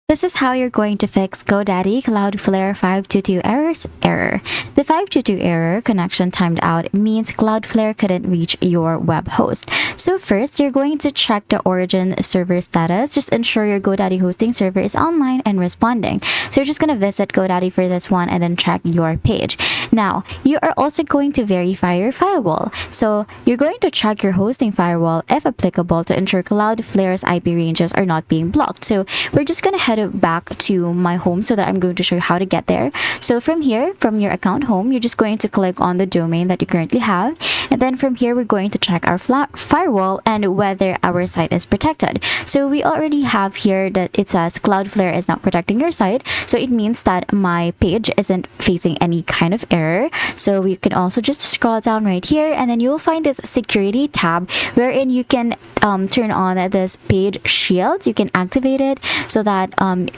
This is how you're going to fix GoDaddy Cloudflare 522 error. The 522 error, connection timed out, means Cloudflare couldn't reach your web host. So first, you're going to check the origin server status. Just ensure your GoDaddy hosting server is online and responding. So you're just going to visit GoDaddy for this one and then check your page. Now, you are also going to verify your firewall. So you're going to check your hosting firewall if applicable to ensure Cloudflare's IP ranges are not being blocked. So we're just going to head back to my home so that I'm going to show you how to get there. So from here, from your account home, you're just going to click on the domain that you currently have. And then from here, we're going to check our firewall and whether our site is protected. So we already have here that it says Cloudflare is not protecting your site. So it means that my page isn't facing any kind of error. So we can also just scroll down right here and then you will find this security tab wherein you can turn on this page shield. You can activate it so that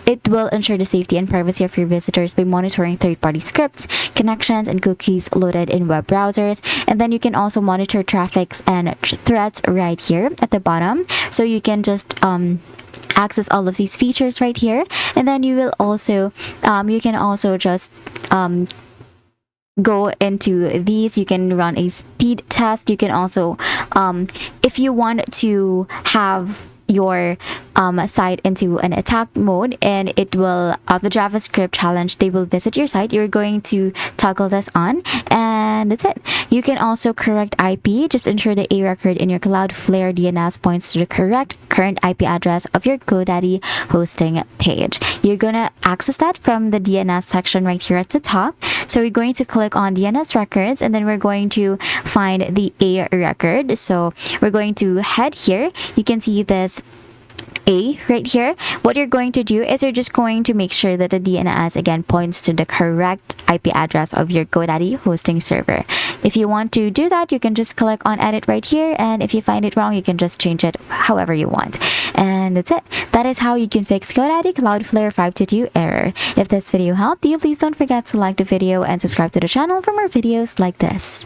it will ensure the safety and privacy of your visitors by monitoring third-party scripts, connections, and cookies loaded in web browsers. And then you can also monitor traffics and threats right here at the bottom. So you can just access all of these features right here. And then you will also, you can also just go into these. You can run a speed test. You can also, if you want to have your site into an attack mode and it will the JavaScript challenge, they will visit your site, you're going to toggle this on and that's it. You can also correct IP. Just ensure the A record in your Cloudflare DNS points to the correct current IP address of your GoDaddy hosting page. You're gonna access that from the DNS section right here at the top. So we're going to click on DNS records and then we're going to find the A record. So we're going to head here. You can see this A right here. What you're going to do is you're just going to make sure that the DNS again points to the correct IP address of your GoDaddy hosting server. If you want to do that, you can just click on edit right here, and if you find it wrong, you can just change it however you want. And that's it. That is how you can fix GoDaddy Cloudflare 522 error. If this video helped you, please don't forget to like the video and subscribe to the channel for more videos like this.